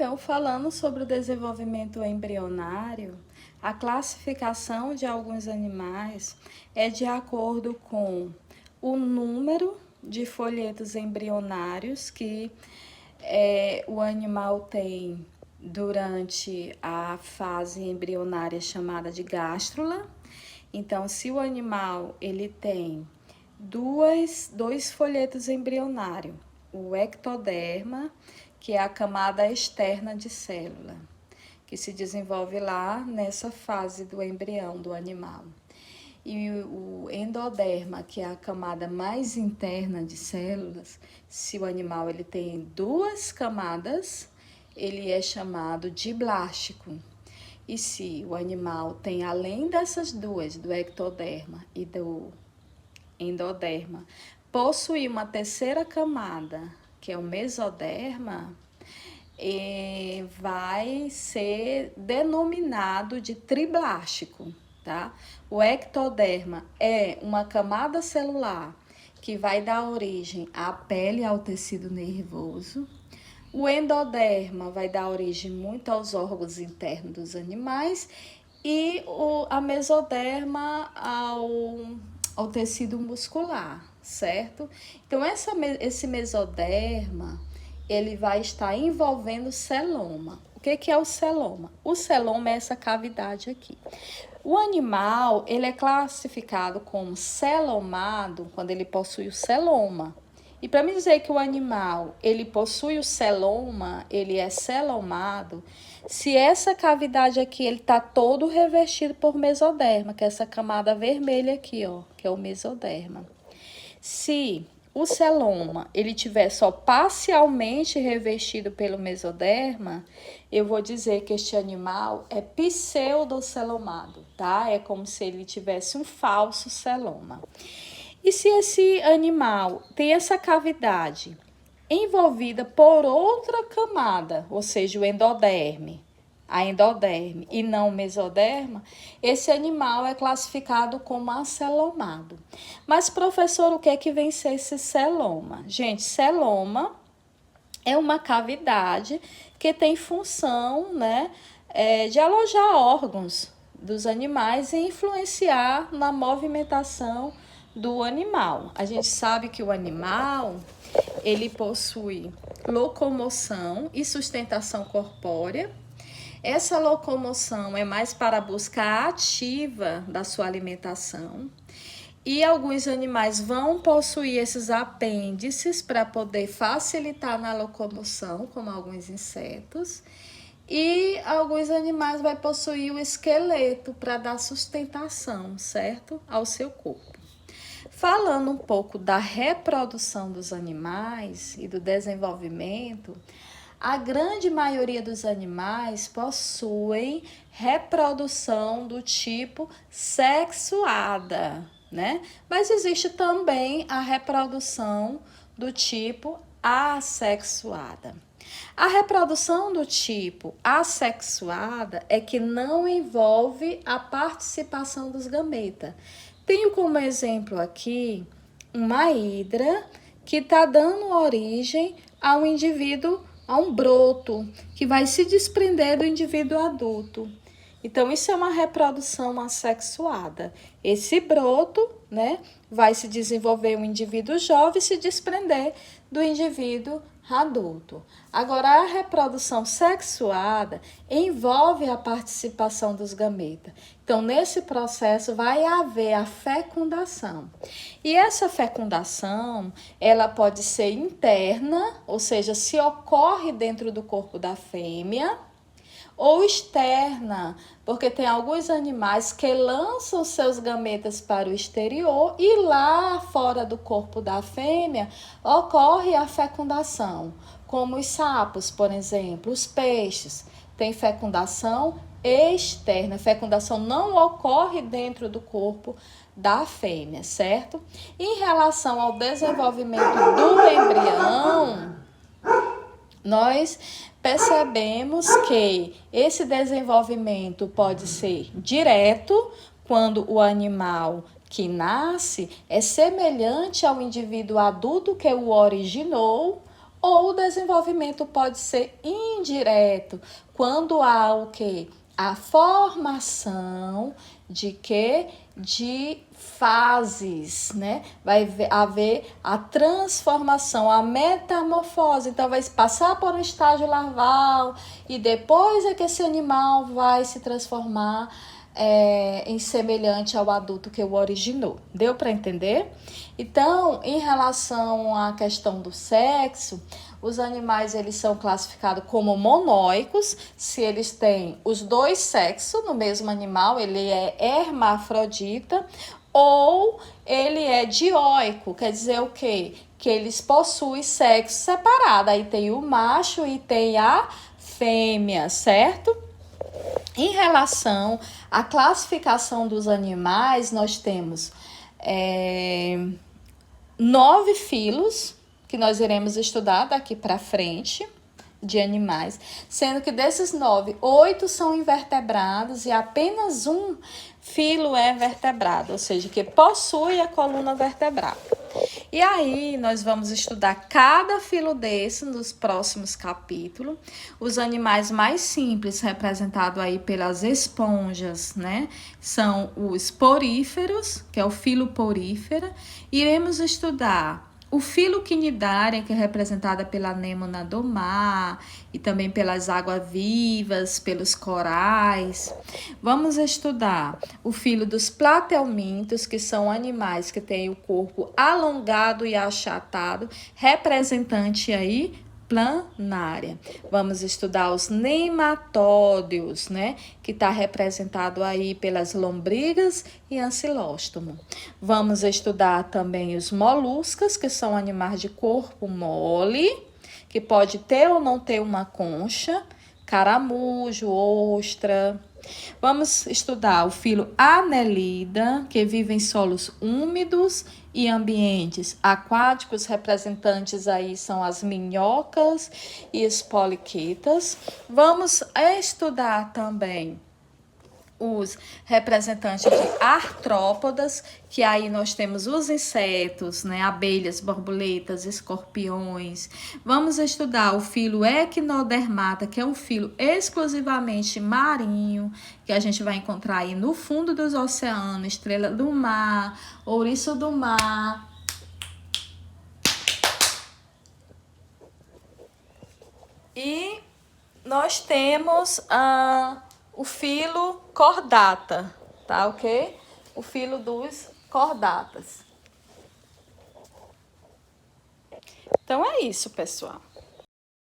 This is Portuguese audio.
Então, falando sobre o desenvolvimento embrionário, a classificação de alguns animais é de acordo com o número de folhetos embrionários que o animal tem durante a fase embrionária chamada de gástrula. Então, se o animal ele tem dois folhetos embrionários, o ectoderma, que é a camada externa de célula, que se desenvolve lá nessa fase do embrião do animal. E o endoderma, que é a camada mais interna de células, se o animal ele tem duas camadas, ele é chamado de blástico. E se o animal tem, além dessas duas, do ectoderma e do endoderma, possui uma terceira camada, que é o mesoderma, vai ser denominado de triblástico, tá? O ectoderma é uma camada celular que vai dar origem à pele e ao tecido nervoso. O endoderma vai dar origem muito aos órgãos internos dos animais e a mesoderma ao tecido muscular, certo? Então, esse mesoderma, ele vai estar envolvendo celoma. O que é o celoma? O celoma é essa cavidade aqui. O animal, ele é classificado como celomado quando ele possui o celoma. E para me dizer que o animal, ele possui o celoma, ele é celomado, se essa cavidade aqui, ele tá todo revestido por mesoderma, que é essa camada vermelha aqui, ó, que é o mesoderma. Se o celoma, ele tiver só parcialmente revestido pelo mesoderma, eu vou dizer que este animal é pseudocelomado, tá? É como se ele tivesse um falso celoma. E se esse animal tem essa cavidade envolvida por outra camada, ou seja, o endoderme, a endoderme e não o mesoderma, esse animal é classificado como acelomado. Mas, professor, o que é que vem ser esse celoma? Gente, celoma é uma cavidade que tem função, né, de alojar órgãos dos animais e influenciar na movimentação do animal. A gente sabe que o animal, ele possui locomoção e sustentação corpórea. Essa locomoção é mais para a busca ativa da sua alimentação. E alguns animais vão possuir esses apêndices para poder facilitar na locomoção, como alguns insetos. E alguns animais vão possuir o esqueleto para dar sustentação, certo? Ao seu corpo. Falando um pouco da reprodução dos animais e do desenvolvimento, a grande maioria dos animais possuem reprodução do tipo sexuada, né? Mas existe também a reprodução do tipo assexuada. A reprodução do tipo assexuada é que não envolve a participação dos gametas. Tenho como exemplo aqui uma hidra que está dando origem a um indivíduo, a um broto, que vai se desprender do indivíduo adulto. Então, isso é uma reprodução assexuada. Esse broto, né, vai se desenvolver um indivíduo jovem e se desprender do indivíduo adulto. Agora, a reprodução sexuada envolve a participação dos gametas. Então, nesse processo vai haver a fecundação. E essa fecundação, ela pode ser interna, ou seja, se ocorre dentro do corpo da fêmea, ou externa, porque tem alguns animais que lançam seus gametas para o exterior e lá fora do corpo da fêmea ocorre a fecundação, como os sapos, por exemplo, os peixes, tem fecundação externa, a fecundação não ocorre dentro do corpo da fêmea, certo? Em relação ao desenvolvimento do embrião, nós percebemos que esse desenvolvimento pode ser direto, quando o animal que nasce é semelhante ao indivíduo adulto que o originou, Ou o desenvolvimento pode ser indireto, quando há o quê? A formação de quê? De fases, né? Vai haver a transformação, a metamorfose. Então, vai passar por um estágio larval e depois é que esse animal vai se transformar em semelhante ao adulto que o originou. Deu para entender? Então, em relação à questão do sexo, os animais eles são classificados como monóicos, se eles têm os dois sexos no mesmo animal, ele é hermafrodita, ou ele é dioico, quer dizer o quê? Que eles possuem sexo separado, aí tem o macho e tem a fêmea, certo? Em relação à classificação dos animais, nós temos 9 filos que nós iremos estudar daqui para frente de animais, sendo que desses 9, 8 são invertebrados e apenas um filo é vertebrado, ou seja, que possui a coluna vertebral. E aí, nós vamos estudar cada filo desse nos próximos capítulos. Os animais mais simples, representados aí pelas esponjas, né? São os poríferos, que é o filo porífera. Iremos estudar o filo quinidária, que é representada pela anêmona do mar e também pelas águas-vivas, pelos corais. Vamos estudar o filo dos platelmintos, que são animais que têm o corpo alongado e achatado, representante aí planária. Vamos estudar os nematódeos, né? Que está representado aí pelas lombrigas e ancilóstomo. Vamos estudar também os moluscas, que são animais de corpo mole, que pode ter ou não ter uma concha, caramujo, ostra. Vamos estudar o filo Annelida, que vive em solos úmidos e ambientes aquáticos, representantes aí são as minhocas e os poliquetas. Vamos estudar também os representantes de artrópodas, que aí nós temos os insetos, né, abelhas, borboletas, escorpiões. Vamos estudar o filo Equinodermata, que é um filo exclusivamente marinho, que a gente vai encontrar aí no fundo dos oceanos, estrela do mar, ouriço do mar. E nós temos o filo cordata, tá ok? O filo dos cordatas. Então é isso, pessoal.